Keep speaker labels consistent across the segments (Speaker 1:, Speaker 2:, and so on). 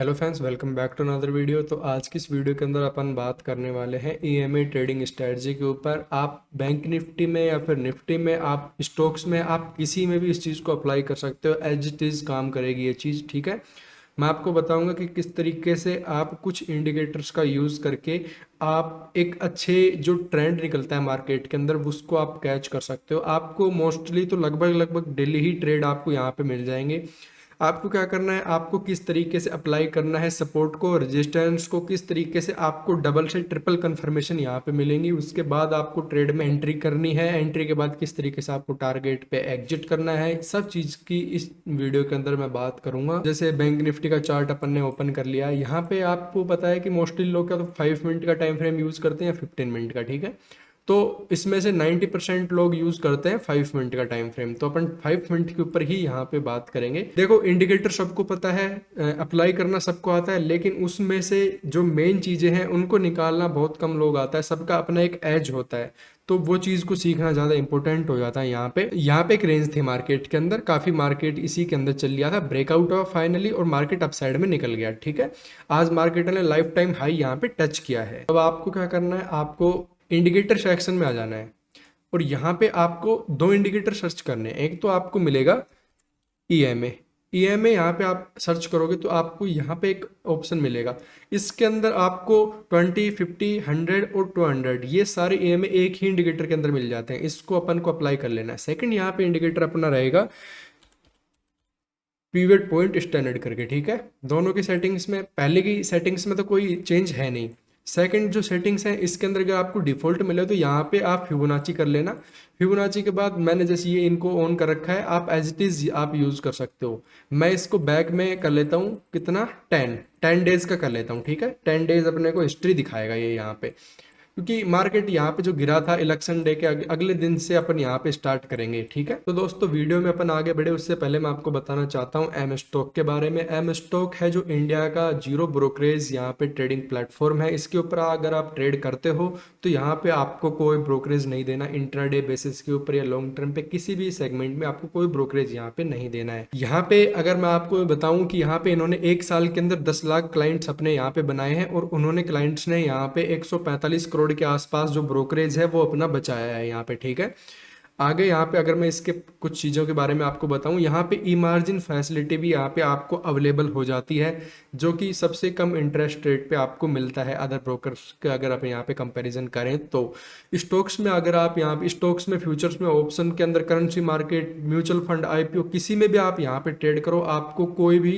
Speaker 1: Hello friends, welcome back to another video. तो आज की इस वीडियो के अंदर अपन बात करने वाले हैं ईएमए ट्रेडिंग स्ट्रेटजी के ऊपर। आप बैंक निफ्टी में या फिर निफ्टी में, आप स्टॉक्स में, आप किसी में भी इस चीज़ को अप्लाई कर सकते हो। एज इट इज़ काम करेगी ये चीज़, ठीक है। मैं आपको बताऊंगा कि किस तरीके से आप कुछ इंडिकेटर्स का यूज़ करके आप एक अच्छे जो ट्रेंड निकलता है मार्केट के अंदर उसको आप कैच कर सकते हो। आपको मोस्टली तो लगभग लगभग डेली ही ट्रेड आपको यहाँ पे मिल जाएंगे। आपको क्या करना है, आपको किस तरीके से अप्लाई करना है सपोर्ट को, रेजिस्टेंस को, किस तरीके से आपको डबल से ट्रिपल कंफर्मेशन यहाँ पे मिलेंगी। उसके बाद आपको ट्रेड में एंट्री करनी है, एंट्री के बाद किस तरीके से आपको टारगेट पे एग्जिट करना है, सब चीज़ की इस वीडियो के अंदर मैं बात करूंगा। जैसे बैंक निफ्टी का चार्ट अपन ने ओपन कर लिया है, यहाँ पे आपको पता है कि मोस्टली लोग क्या तो 5 मिनट का टाइम फ्रेम यूज़ करते हैं या 15 मिनट का, ठीक है। तो इसमें से 90% लोग यूज करते हैं 5 मिनट का टाइम फ्रेम। तो अपन 5 मिनट के ऊपर ही यहाँ पे बात करेंगे। देखो, इंडिकेटर सबको पता है, अप्लाई करना सबको आता है, लेकिन उसमें से जो मेन चीजें हैं उनको निकालना बहुत कम लोग आता है। सबका अपना एक एज होता है, तो वो चीज को सीखना ज्यादा इंपॉर्टेंट हो जाता है। यहाँ पे एक रेंज थी मार्केट के अंदर, काफी मार्केट इसी के अंदर चल लिया था, ब्रेकआउट हुआ फाइनली और मार्केट अपसाइड में निकल गया, ठीक है। आज मार्केट ने लाइफ टाइम हाई यहाँ पे टच किया है। अब आपको क्या करना है, आपको इंडिकेटर सेक्शन में आ जाना है और यहाँ पे आपको दो इंडिकेटर सर्च करने हैं। एक तो आपको मिलेगा ईएमए। ईएमए यहाँ पे आप सर्च करोगे तो आपको यहाँ पे एक ऑप्शन मिलेगा। इसके अंदर आपको 20, 50, 100 और 200 ये सारे ईएमए एक ही इंडिकेटर के अंदर मिल जाते हैं। इसको अपन को अप्लाई कर लेना है। सेकंड यहाँ पे इंडिकेटर अपना रहेगा पीवियट पॉइंट स्टैंडर्ड करके, ठीक है। दोनों की सेटिंग्स में, पहले की सेटिंग्स में तो कोई चेंज है नहीं। सेकंड जो सेटिंग्स है इसके अंदर अगर आपको डिफॉल्ट मिले तो यहाँ पे आप फिबोनाची कर लेना। फिबोनाची के बाद मैंने जैसे ये इनको ऑन कर रखा है, आप एज इट इज आप यूज कर सकते हो। मैं इसको बैक में कर लेता हूँ, कितना 10 डेज का कर लेता हूँ, ठीक है। 10 डेज अपने को हिस्ट्री दिखाएगा ये यहाँ पे, क्योंकि मार्केट यहाँ पे जो गिरा था इलेक्शन डे के अगले दिन से अपन यहाँ पे स्टार्ट करेंगे, ठीक है। तो दोस्तों, वीडियो में अपन आगे बढ़े उससे पहले मैं आपको बताना चाहता हूँ एम स्टॉक के बारे में। एम स्टॉक है जो इंडिया का जीरो ब्रोकरेज यहाँ पे ट्रेडिंग प्लेटफॉर्म है। इसके ऊपर अगर आप ट्रेड करते हो तो यहाँ पे आपको कोई ब्रोकरेज नहीं देना। इंट्राडे बेसिस के ऊपर या लॉन्ग टर्म पे किसी भी सेगमेंट में आपको कोई ब्रोकरेज यहाँ पे नहीं देना है। यहाँ पे अगर मैं आपको बताऊं कि यहाँ पे इन्होंने एक साल के अंदर 10 लाख क्लाइंट्स अपने यहाँ पे बनाए हैं और उन्होंने क्लाइंट्स ने यहाँ पे 145 करोड़ के आसपास जो ब्रोकरेज है वो अपना बचाया है यहाँ पे, ठीक है। आगे यहाँ पे अगर मैं इसके कुछ चीज़ों के बारे में आपको बताऊं, यहाँ पे ई मार्जिन फैसिलिटी भी यहाँ पे आपको अवेलेबल हो जाती है, जो कि सबसे कम इंटरेस्ट रेट पे आपको मिलता है अदर ब्रोकर्स के अगर आप यहाँ पे कंपैरिजन करें तो। स्टॉक्स में अगर आप यहाँ पे स्टॉक्स में, फ्यूचर्स में, ऑप्शन के अंदर, currency market, mutual fund, IPO, किसी में भी आप यहाँ पे ट्रेड करो, आपको कोई भी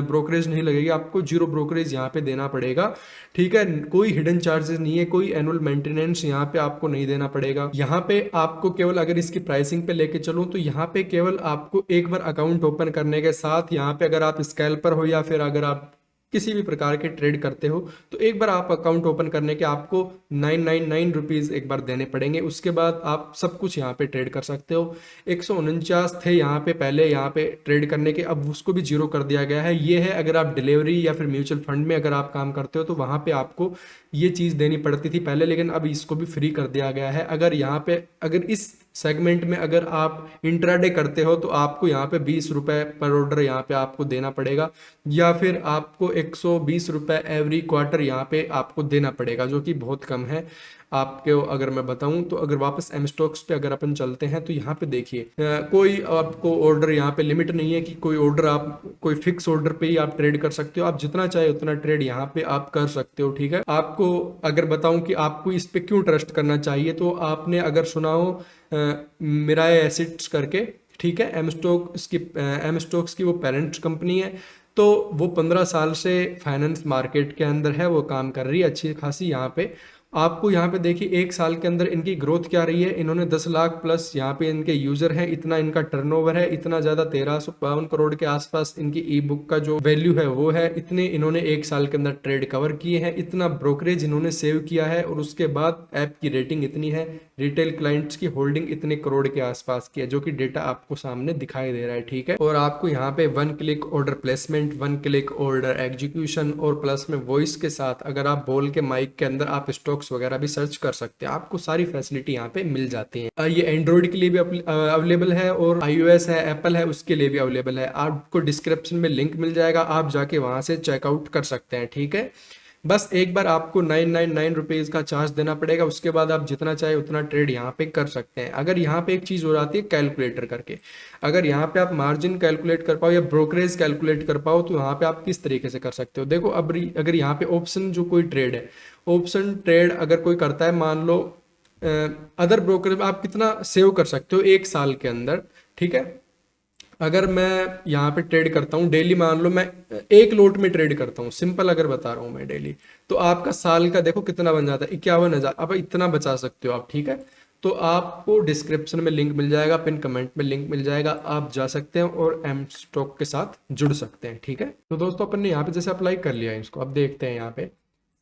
Speaker 1: ब्रोकरेज नहीं लगेगी। आपको जीरो ब्रोकरेज यहाँ पे देना पड़ेगा, ठीक है। कोई हिडन चार्जेस नहीं है, कोई एनुअल मेंटेनेंस यहाँ पे आपको नहीं देना पड़ेगा। यहाँ पे आपको केवल, अगर इसकी प्राइसिंग पे लेके चलूँ तो यहाँ पे केवल आपको एक बार अकाउंट ओपन करने के साथ, यहाँ पे अगर आप स्कैल्पर हो या फिर अगर आप किसी भी प्रकार के ट्रेड करते हो तो एक बार आप अकाउंट ओपन करने के आपको 999 रुपीज़ एक बार देने पड़ेंगे। उसके बाद आप सब कुछ यहाँ पे ट्रेड कर सकते हो। 149 थे यहाँ पे पहले यहाँ पे ट्रेड करने के, अब उसको भी जीरो कर दिया गया है। ये है अगर आप डिलीवरी या फिर म्यूचुअल फंड में अगर आप काम करते हो तो वहाँ पे आपको ये चीज़ देनी पड़ती थी पहले, लेकिन अब इसको भी फ्री कर दिया गया है। अगर यहाँ पे, अगर इस सेगमेंट में अगर आप इंट्राडे करते हो तो आपको यहाँ पे 20 रुपए पर ऑर्डर यहाँ पे आपको देना पड़ेगा, या फिर आपको 120 रुपए एवरी क्वार्टर यहाँ पे आपको देना पड़ेगा, जो कि बहुत कम है आपको अगर मैं बताऊं तो। अगर वापस एम स्टॉक्स पे अगर अपन चलते हैं तो यहाँ पे देखिए, कोई आपको ऑर्डर यहाँ पे लिमिट नहीं है कि कोई ऑर्डर, आप कोई फिक्स ऑर्डर पे ही आप ट्रेड कर सकते हो। आप जितना चाहे उतना ट्रेड यहाँ पे आप कर सकते हो, ठीक है। आपको अगर बताऊं कि आपको इस पे क्यों ट्रस्ट करना चाहिए, तो आपने अगर सुना हो मिराय एसिड्स करके, ठीक है। एम स्टॉक्स की वो पेरेंट कंपनी है। तो वो 15 साल से फाइनेंस मार्केट के अंदर है, वो काम कर रही है अच्छी खासी। यहाँ पे आपको यहाँ पे देखिए एक साल के अंदर इनकी ग्रोथ क्या रही है। इन्होंने 10 लाख प्लस यहाँ पे इनके यूजर हैं, इतना इनका टर्नओवर है, इतना ज्यादा 1352 करोड़ के आसपास इनकी ई बुक का जो वैल्यू है वो है। इतने इन्होंने एक साल के अंदर ट्रेड कवर किए हैं, इतना ब्रोकरेज इन्होंने सेव किया है, और उसके बाद ऐप की रेटिंग इतनी है, रिटेल क्लाइंट्स की होल्डिंग इतने करोड़ के आसपास की है, जो कि डेटा आपको सामने दिखाई दे रहा है, ठीक है। और आपको यहाँ पे 1 click order placement, 1 click order execution और प्लस में वॉइस के साथ अगर आप बोल के माइक के अंदर आप स्टॉक स्टॉक्स वगैरह भी सर्च कर सकते हैं, आपको सारी फैसिलिटी यहाँ पे मिल जाती है। ये एंड्रॉइड के लिए भी अवेलेबल है और iOS है, एप्पल है, उसके लिए भी अवेलेबल है। आपको डिस्क्रिप्शन में लिंक मिल जाएगा, आप जाके वहाँ से चेकआउट कर सकते हैं, ठीक है। बस एक बार आपको 999 रुपीज़ का चार्ज देना पड़ेगा, उसके बाद आप जितना चाहे उतना ट्रेड यहाँ पे कर सकते हैं। अगर यहाँ पे एक चीज़ हो जाती है कैलकुलेटर करके, अगर यहाँ पे आप मार्जिन कैलकुलेट कर पाओ या ब्रोकरेज कैलकुलेट कर पाओ तो यहाँ पे आप किस तरीके से कर सकते हो। देखो अब अगर यहाँ पे ऑप्शन जो कोई ट्रेड है, ऑप्शन ट्रेड अगर कोई करता है, मान लो अदर ब्रोकर, आप कितना सेव कर सकते हो एक साल के अंदर, ठीक है। अगर मैं यहाँ पे ट्रेड करता हूँ डेली, मान लो मैं एक लोट में ट्रेड करता हूँ, सिंपल अगर बता रहा हूँ मैं डेली, तो आपका साल का देखो कितना बन जाता है, 51,000। अब इतना बचा सकते हो आप, ठीक है। तो आपको डिस्क्रिप्शन में लिंक मिल जाएगा, पिन कमेंट में लिंक मिल जाएगा, आप जा सकते हैं और एम स्टॉक के साथ जुड़ सकते हैं, ठीक है। तो दोस्तों अपन ने यहाँ पे जैसे अप्लाई कर लिया है इसको, अब देखते हैं यहाँ पे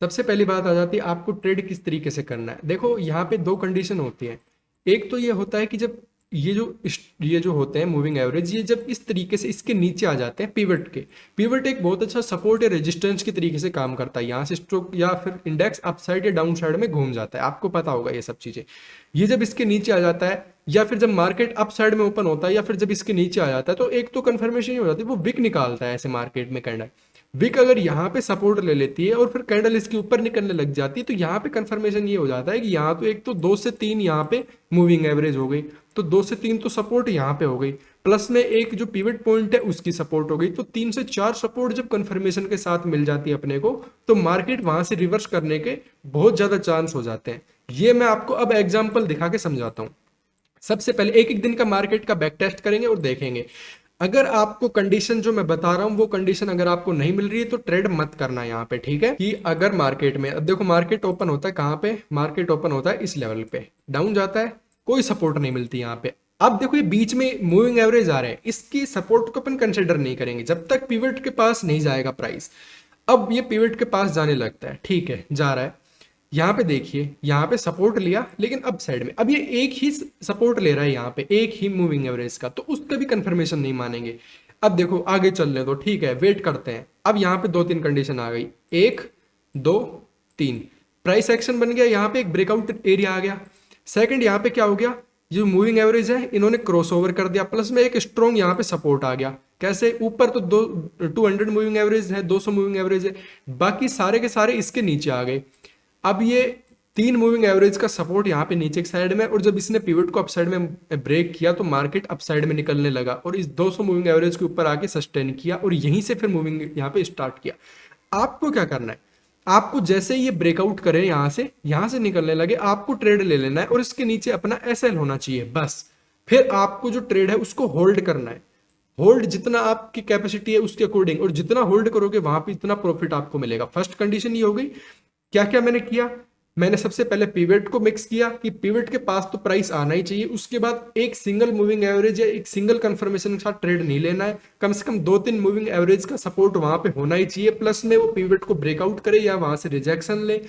Speaker 1: सबसे पहली बात आ जाती है आपको ट्रेड किस तरीके से करना है। देखो यहाँ पे दो कंडीशन होती है। एक तो ये होता है कि जब ये जो होते हैं मूविंग एवरेज, ये जब इस तरीके से इसके नीचे आ जाते हैं पिवट के, पिवट एक बहुत अच्छा सपोर्ट या रेजिस्टेंस की तरीके से काम करता है। यहाँ से स्टॉक या फिर इंडेक्स अपसाइड या डाउन साइड में घूम जाता है, आपको पता होगा ये सब चीजें। ये जब इसके नीचे आ जाता है या फिर जब मार्केट अप साइड में ओपन होता है या फिर जब इसके नीचे आ जाता है, तो एक तो कंफर्मेशन ही हो जाती है, वो विक निकालता है ऐसे मार्केट में कैंडल। विक अगर यहाँ पे सपोर्ट ले लेती है और फिर कैंडल इसके ऊपर निकलने लग जाती है, तो यहाँ पे कंफर्मेशन ये हो जाता है कि यहाँ तो एक तो 2 से 3 यहाँ पे मूविंग एवरेज हो गई, तो 2 से 3 तो सपोर्ट यहाँ पे हो गई, प्लस में एक जो पिवट पॉइंट है उसकी सपोर्ट हो गई, तो 3 से 4 सपोर्ट जब कंफर्मेशन के साथ मिल जाती है अपने को, तो मार्केट वहां से रिवर्स करने के बहुत ज्यादा चांस हो जाते हैं। ये मैं आपको अब एग्जाम्पल दिखा के समझाता हूँ। सबसे पहले एक एक दिन का मार्केट का बैक टेस्ट करेंगे और देखेंगे। अगर आपको कंडीशन जो मैं बता रहा हूं वो कंडीशन अगर आपको नहीं मिल रही है तो ट्रेड मत करना यहाँ पे, ठीक है। कि अगर मार्केट में, अब देखो मार्केट ओपन होता है कहाँ पे, मार्केट ओपन होता है इस लेवल पे, डाउन जाता है, कोई सपोर्ट नहीं मिलती यहाँ पे। अब देखो ये बीच में मूविंग एवरेज आ रहे हैं, इसकी सपोर्ट को अपन कंसिडर नहीं करेंगे जब तक पिवट के पास नहीं जाएगा प्राइस। अब ये पिवट के पास जाने लगता है, ठीक है, जा रहा है। यहाँ पे देखिए, यहाँ पे सपोर्ट लिया लेकिन अब साइड में, अब ये एक ही सपोर्ट ले रहा है यहाँ पे, एक ही मूविंग एवरेज का, तो उसका भी कंफर्मेशन नहीं मानेंगे। अब देखो आगे चल रहे, तो ठीक है, वेट करते हैं। अब यहाँ पे 2-3 कंडीशन आ गई, 1 2 3, प्राइस एक्शन बन गया, यहाँ पे एक ब्रेकआउट एरिया आ गया। सेकंड यहाँ पे क्या हो गया, जो मूविंग एवरेज है इन्होंने क्रॉस ओवर कर दिया, प्लस में एक स्ट्रॉन्ग यहाँ पे सपोर्ट आ गया। कैसे, ऊपर तो 200 मूविंग एवरेज है, 200 मूविंग एवरेज है, बाकी सारे के सारे इसके नीचे आ गए। अब ये 3 मूविंग एवरेज का सपोर्ट यहाँ पे नीचे की साइड में, और जब इसने पिवट को अपसाइड में ब्रेक किया तो मार्केट अपसाइड में निकलने लगा और इस 200 मूविंग एवरेज के ऊपर आके सस्टेन किया और यहीं से फिर मूविंग यहाँ पे स्टार्ट किया। आपको क्या करना है, आपको जैसे ये ब्रेकआउट करे यहाँ से निकलने लगे, आपको ट्रेड ले लेना है और इसके नीचे अपना एसएल होना चाहिए बस। फिर आपको जो ट्रेड है उसको होल्ड करना है, होल्ड जितना आपकी कैपेसिटी है उसके अकॉर्डिंग, और जितना होल्ड करोगे वहां पे इतना प्रॉफिट आपको मिलेगा। फर्स्ट कंडीशन ये हो गई। क्या क्या मैंने किया, मैंने सबसे पहले पिवट को मिक्स किया कि पिवट के पास तो प्राइस आना ही चाहिए, उसके बाद एक सिंगल मूविंग एवरेज या एक सिंगल कंफर्मेशन के साथ ट्रेड नहीं लेना है, कम से कम 2-3 मूविंग एवरेज का सपोर्ट वहां पे होना ही चाहिए, प्लस में वो पिवट को ब्रेकआउट करे या वहां से रिजेक्शन ले।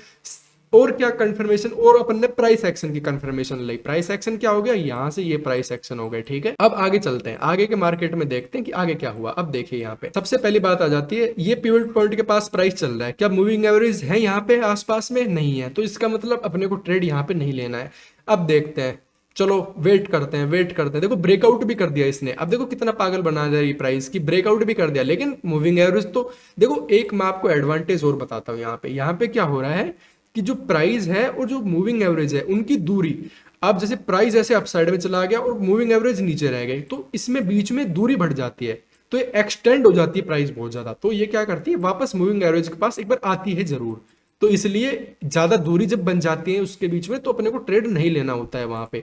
Speaker 1: और क्या कंफर्मेशन, और अपन ने प्राइस एक्शन की कंफर्मेशन ली। प्राइस एक्शन क्या हो गया, यहाँ से ये प्राइस एक्शन हो गए, ठीक है। अब आगे चलते हैं, आगे के मार्केट में देखते हैं कि आगे क्या हुआ। अब देखिए यहाँ पे सबसे पहली बात आ जाती है, ये पिवट पॉइंट के पास प्राइस चल रहा है, क्या मूविंग एवरेज है यहाँ पे आसपास में, नहीं है, तो इसका मतलब अपने को ट्रेड यहाँ पे नहीं लेना है। अब देखते हैं, चलो वेट करते हैं, वेट करते हैं। देखो ब्रेकआउट भी कर दिया इसने, अब देखो कितना पागल बना दिया ये प्राइस की, ब्रेकआउट भी कर दिया लेकिन मूविंग एवरेज तो देखो। एक मैं आपको एडवांटेज और बताता हूँ, यहाँ पे क्या हो रहा है कि जो प्राइस है और जो मूविंग एवरेज है उनकी दूरी, अब जैसे प्राइस ऐसे अपसाइड में चला गया और मूविंग एवरेज नीचे रह गई, तो इसमें बीच में दूरी बढ़ जाती है, तो ये एक्सटेंड हो जाती है प्राइस बहुत ज्यादा, तो ये क्या करती है, वापस मूविंग एवरेज के पास एक बार आती है जरूर। तो इसलिए ज्यादा दूरी जब बन जाती है उसके बीच में, तो अपने को ट्रेड नहीं लेना होता है वहां पे।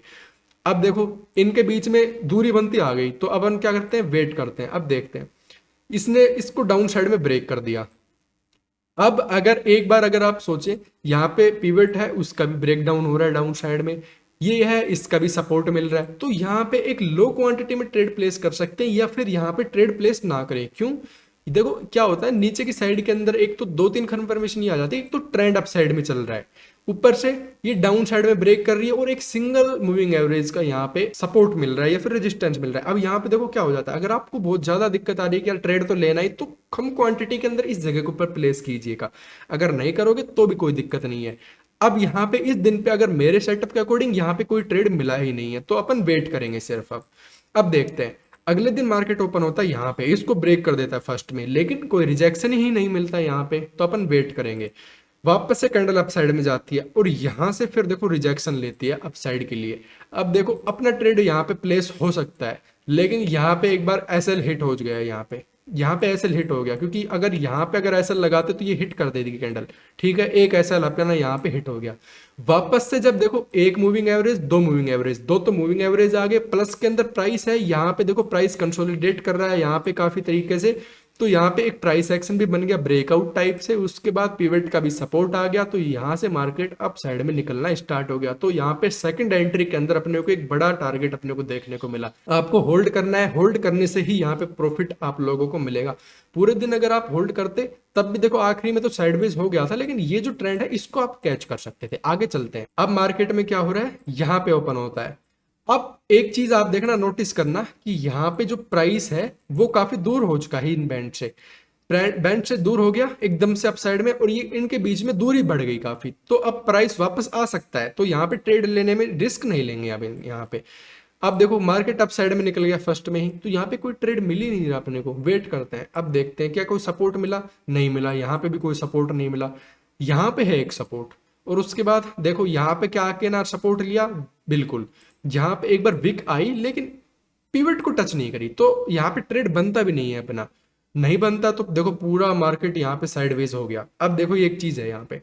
Speaker 1: अब देखो इनके बीच में दूरी बनती आ गई, तो अब हम क्या करते हैं, वेट करते हैं। अब देखते हैं, इसने इसको डाउन साइड में ब्रेक कर दिया। अब अगर एक बार अगर आप सोचें, यहाँ पे पिवट है, उसका भी ब्रेक डाउन हो रहा है डाउन साइड में, ये है, इसका भी सपोर्ट मिल रहा है, तो यहाँ पे एक लो क्वांटिटी में ट्रेड प्लेस कर सकते हैं या फिर यहाँ पे ट्रेड प्लेस ना करें। क्यों, देखो क्या होता है, नीचे की साइड के अंदर एक तो 2-3 कंफर्मेशन ही आ जाती है। एक तो ट्रेंड अप साइड में चल रहा है, ऊपर से ये डाउन साइड में ब्रेक कर रही है और एक सिंगल मूविंग एवरेज का यहाँ पे सपोर्ट मिल रहा है या फिर रेजिस्टेंस मिल रहा है। अब यहाँ पे देखो क्या हो जाता है, अगर आपको बहुत ज्यादा दिक्कत आ रही है कि यार ट्रेड तो लेना ही, तो कम क्वांटिटी के अंदर इस जगह के ऊपर प्लेस कीजिएगा, अगर नहीं करोगे तो भी कोई दिक्कत नहीं है। अब यहाँ पे इस दिन पे अगर मेरे सेटअप के अकॉर्डिंग यहाँ पे कोई ट्रेड मिला ही नहीं है तो अपन वेट करेंगे सिर्फ। अब देखते हैं अगले दिन मार्केट ओपन होता है यहाँ पे, इसको ब्रेक कर देता है फर्स्ट में, लेकिन कोई रिजेक्शन ही नहीं मिलता यहाँ पे, तो अपन वेट करेंगे। वापस से कैंडल अपसाइड में जाती है और यहाँ से फिर देखो रिजेक्शन लेती है अपसाइड के लिए। अब देखो अपना ट्रेड यहाँ पे प्लेस हो सकता है, लेकिन यहाँ पे एक बार एसएल हिट हो गया है, यहाँ पे एसएल हिट हो गया, क्योंकि अगर यहाँ पे अगर एसएल लगाते तो ये हिट कर देगी कैंडल। ठीक है, एक एसएल अपना यहाँ पे हिट हो गया। वापस से जब देखो एक मूविंग एवरेज, दो मूविंग एवरेज, दो तो मूविंग एवरेज आ गए, प्लस के अंदर प्राइस है, यहाँ पे देखो प्राइस कंसोलिडेट कर रहा है यहाँ पे काफी तरीके से, तो यहाँ पे एक प्राइस एक्शन भी बन गया ब्रेकआउट टाइप से। उसके बाद पिवट का भी सपोर्ट आ गया, तो यहाँ से मार्केट अप साइड में निकलना स्टार्ट हो गया। तो यहाँ पे सेकंड एंट्री के अंदर अपने को एक बड़ा टारगेट अपने को देखने को मिला। आपको होल्ड करना है, होल्ड करने से ही यहाँ पे प्रॉफिट आप लोगों को मिलेगा। पूरे दिन अगर आप होल्ड करते तब भी देखो आखिरी में तो साइडवेज हो गया था, लेकिन ये जो ट्रेंड है इसको आप कैच कर सकते थे। आगे चलते हैं, अब मार्केट में क्या हो रहा है, यहाँ पे ओपन होता है। अब एक चीज आप देखना, नोटिस करना कि यहाँ पे जो प्राइस है वो काफी दूर हो चुका है इन बैंड से, बैंड से दूर हो गया एकदम से अप साइड में, और ये इनके बीच में दूरी बढ़ गई काफी। तो अब प्राइस वापस आ सकता है, तो यहाँ पे ट्रेड लेने में रिस्क नहीं लेंगे अब यहाँ पे। अब देखो मार्केट अप साइड में निकल गया फर्स्ट में ही, तो यहाँ पे कोई ट्रेड मिल ही नहीं रहा अपने को। वेट करते हैं, अब देखते हैं क्या कोई सपोर्ट मिला, नहीं मिला। यहाँ पे भी कोई सपोर्ट नहीं मिला, यहाँ पे है एक सपोर्ट, और उसके बाद देखो यहाँ पे क्या आके ना सपोर्ट लिया, बिल्कुल यहाँ पे एक बार विक आई लेकिन पिवट को टच नहीं करी, तो यहाँ पे ट्रेड बनता भी नहीं है अपना। नहीं बनता तो देखो पूरा मार्केट यहाँ पे साइडवेज हो गया। अब देखो ये एक चीज है, यहाँ पे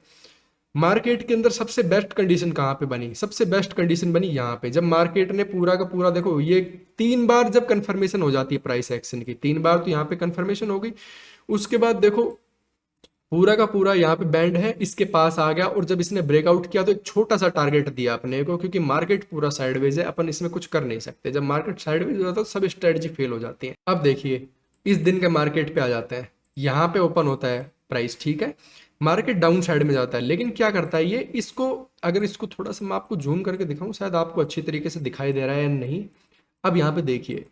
Speaker 1: मार्केट के अंदर सबसे बेस्ट कंडीशन कहाँ पे बनी, सबसे बेस्ट कंडीशन बनी यहाँ पे, जब मार्केट ने पूरा का पूरा देखो ये 3 बार जब कंफर्मेशन हो जाती है प्राइस एक्शन की, 3 बार तो यहाँ पे कंफर्मेशन हो गई। उसके बाद देखो पूरा का पूरा यहाँ पे बैंड है इसके पास आ गया, और जब इसने ब्रेकआउट किया तो एक छोटा सा टारगेट दिया अपने को, क्योंकि मार्केट पूरा साइडवेज है, अपन इसमें कुछ कर नहीं सकते। जब मार्केट साइडवेज हो जाता है तो सब स्ट्रेटजी फेल हो जाती है। अब देखिए इस दिन के मार्केट पे आ जाते हैं, यहाँ पे ओपन होता है प्राइस, ठीक है, मार्केट डाउन साइड में जाता है, लेकिन क्या करता है ये, इसको अगर इसको थोड़ा सा मैं आपको जूम करके दिखाऊं, शायद आपको अच्छी तरीके से दिखाई दे रहा है या नहीं। अब यहाँ पे देखिए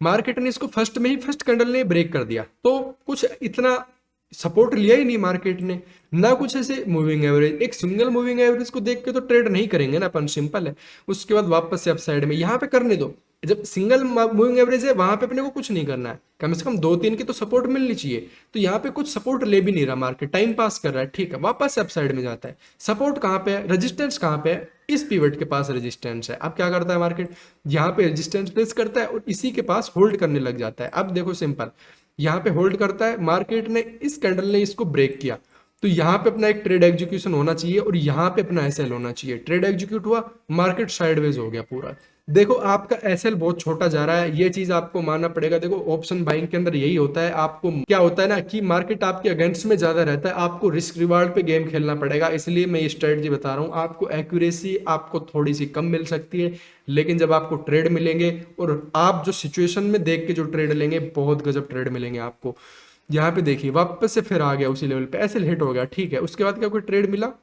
Speaker 1: मार्केट ने इसको फर्स्ट में ही, फर्स्ट कैंडल ने ब्रेक कर दिया, तो कुछ इतना सपोर्ट लिया ही नहीं मार्केट ने, ना कुछ ऐसे मूविंग एवरेज, एक सिंगल मूविंग एवरेज को देख के तो ट्रेड नहीं करेंगे ना अपन, सिंपल है। उसके बाद वापस से अप साइड में यहाँ पे करने दो, जब सिंगल मूविंग एवरेज है वहां पे अपने को कुछ नहीं करना है, कम से कम 2-3 की तो सपोर्ट मिलनी चाहिए। तो यहाँ पे कुछ सपोर्ट ले भी नहीं रहा मार्केट, टाइम पास कर रहा है, ठीक है, वापस से अप साइड में जाता है। सपोर्ट कहाँ पे है, रेजिस्टेंस कहाँ पे है, इस पिवट के पास रेजिस्टेंस है। अब क्या करता है मार्केट, यहाँ पे रेजिस्टेंस प्लेस करता है और इसी के पास होल्ड करने लग जाता है। अब देखो सिंपल, यहाँ पे होल्ड करता है, मार्केट ने इस कैंडल ने इसको ब्रेक किया, तो यहाँ पे अपना एक ट्रेड एग्जीक्यूशन होना चाहिए और यहाँ पे अपना एसएल होना चाहिए। ट्रेड एग्जीक्यूट हुआ, मार्केट साइडवेज हो गया पूरा। देखो आपका एसएल बहुत छोटा जा रहा है, ये चीज आपको मानना पड़ेगा। देखो ऑप्शन बाइंग के अंदर यही होता है, आपको क्या होता है ना कि मार्केट आपके अगेंस्ट में ज्यादा रहता है, आपको रिस्क रिवार्ड पे गेम खेलना पड़ेगा। इसलिए मैं ये स्ट्रेटजी बता रहा हूँ, आपको एक्यूरेसी आपको थोड़ी सी कम मिल सकती है, लेकिन जब आपको ट्रेड मिलेंगे और आप जो सिचुएशन में देख के जो ट्रेड लेंगे, बहुत गजब ट्रेड मिलेंगे आपको। यहाँ पे देखिए वापस से फिर आ गया उसी लेवल पे, ऐसे हिट हो गया, ठीक है। उसके बाद क्या कोई ट्रेड मिला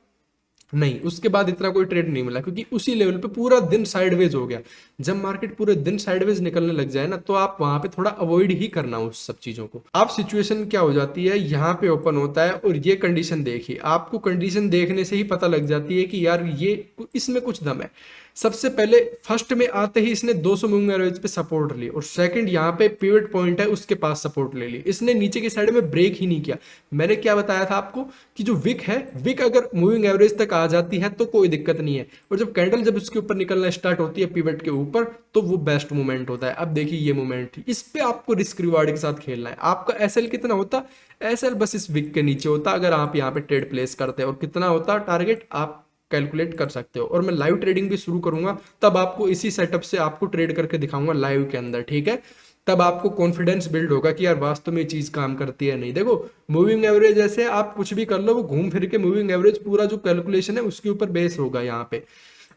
Speaker 1: नहीं, उसके बाद इतना कोई ट्रेड नहीं मिला, क्योंकि उसी लेवल पे पूरा दिन साइडवेज हो गया। जब मार्केट पूरे दिन साइडवेज निकलने लग जाए ना, तो आप वहां पे थोड़ा अवॉइड ही करना उस सब चीजों को। आप सिचुएशन क्या हो जाती है, यहाँ पे ओपन होता है और ये कंडीशन देखिए, आपको कंडीशन देखने से ही पता लग जाती है कि यार ये इसमें कुछ दम है। सबसे पहले फर्स्ट में आते ही इसने 200 मूविंग एवरेज पे सपोर्ट ली, और सेकंड यहाँ पे पिवट पॉइंट है उसके पास सपोर्ट ले ली। इसने नीचे की साइड में ब्रेक ही नहीं किया। मैंने क्या बताया था आपको कि जो विक है, विक अगर मूविंग एवरेज तक आ जाती है तो कोई दिक्कत नहीं है, और जब कैंडल जब उसके ऊपर निकलना स्टार्ट होती है पिवट के ऊपर, तो वो बेस्ट मूवमेंट होता है। अब देखिए ये मूवमेंट थी, इस पे आपको रिस्क रिवार्ड के साथ खेलना है। आपका एसएल कितना होता, एसएल बस इस विक के नीचे होता अगर आप यहाँ पे ट्रेड प्लेस करते हैं, और कितना होता टारगेट आप कैलकुलेट कर सकते हो। और मैं लाइव ट्रेडिंग भी शुरू करूंगा, तब आपको इसी सेटअप से आपको ट्रेड करके दिखाऊंगा लाइव के अंदर, ठीक है। तब आपको कॉन्फिडेंस बिल्ड होगा कि यार वास्तव में ये चीज काम करती है नहीं। देखो मूविंग एवरेज ऐसे आप कुछ भी कर लो, वो घूम फिर के मूविंग एवरेज पूरा जो कैलकुलेशन है उसके ऊपर बेस होगा यहाँ पे।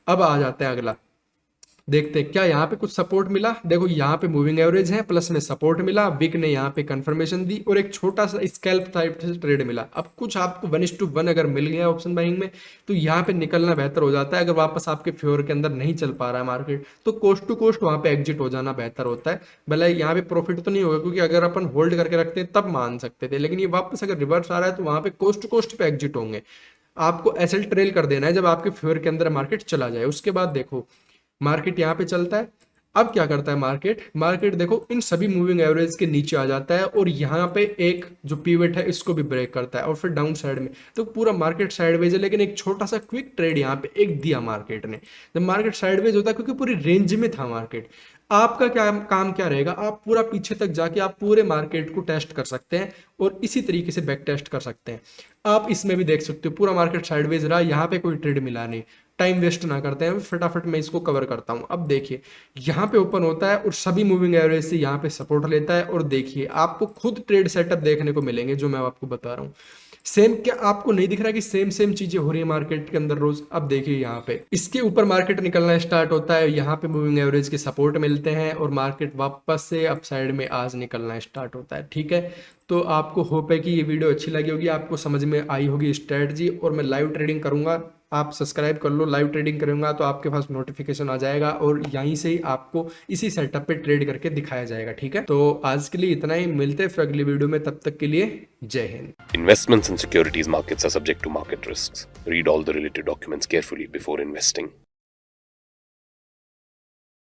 Speaker 1: अब आ जाते हैं अगला, देखते हैं क्या यहाँ पे कुछ सपोर्ट मिला। देखो यहाँ पे मूविंग एवरेज है, प्लस में सपोर्ट मिला, विक ने यहाँ पे कंफर्मेशन दी, और एक छोटा सा स्कैल्प टाइप से ट्रेड मिला। अब कुछ आपको 1:1 अगर मिल गया ऑप्शन बाइंग में, तो यहाँ पे निकलना बेहतर हो जाता है। अगर वापस आपके फेवर के अंदर नहीं चल पा रहा है मार्केट, तो कोस्ट टू कोस्ट वहां पे एग्जिट हो जाना बेहतर होता है। भले यहाँ पे प्रॉफिट तो नहीं होगा, क्योंकि अगर अपन होल्ड करके रखते हैं तब मान सकते थे, लेकिन ये वापस अगर रिवर्स आ रहा है तो वहां पे कोस्ट टू कोस्ट पे एग्जिट होंगे। आपको ऐसे ट्रेल कर देना है जब आपके फेवर के अंदर मार्केट चला जाए। उसके बाद देखो मार्केट यहाँ पे चलता है। अब क्या करता है मार्केट, मार्केट देखो इन सभी मूविंग एवरेज के नीचे आ जाता है और यहाँ पे एक जो पीवट है इसको भी ब्रेक करता है और फिर डाउन साइड में तो पूरा मार्केट साइडवेज है। लेकिन एक छोटा सा क्विक ट्रेड यहाँ पे एक दिया मार्केट ने, जब मार्केट साइडवेज होता है क्योंकि पूरी रेंज में था मार्केट, आपका क्या काम क्या रहेगा, आप पूरा पीछे तक जाके आप पूरे मार्केट को टेस्ट कर सकते हैं और इसी तरीके से बैक टेस्ट कर सकते हैं। आप इसमें भी देख सकते हो पूरा मार्केट साइडवेज रहा, यहाँ पे कोई ट्रेड मिला नहीं। टाइम वेस्ट ना करते हैं, फटाफट मैं इसको कवर करता हूँ। अब देखिए यहाँ पे ओपन होता है और सभी मूविंग एवरेज से यहाँ पे सपोर्ट लेता है और देखिए आपको खुद ट्रेड सेटअप देखने को मिलेंगे जो मैं आपको बता रहा हूँ। सेम क्या आपको नहीं दिख रहा कि सेम सेम चीजें हो रही है मार्केट के अंदर रोज। अब देखिए यहाँ पे इसके ऊपर मार्केट निकलना स्टार्ट होता है, यहाँ पे मूविंग एवरेज के सपोर्ट मिलते हैं और मार्केट वापस से अप साइड में आज निकलना स्टार्ट होता है। ठीक है, तो आपको होप है कि ये वीडियो अच्छी लगी होगी, आपको समझ में आई होगी स्ट्रेटजी। और मैं लाइव ट्रेडिंग करूंगा, आप सब्सक्राइब कर लो, लाइव ट्रेडिंग करूंगा तो आपके पास नोटिफिकेशन आ जाएगा और यहीं से ही आपको इसी सेटअप पे ट्रेड करके दिखाया जाएगा। ठीक है, तो आज के लिए इतना ही, मिलते हैं फिर अगली वीडियो में, तब तक के लिए जय Hind.
Speaker 2: Investments in securities markets are subject to market risks. Read all the related documents carefully before investing.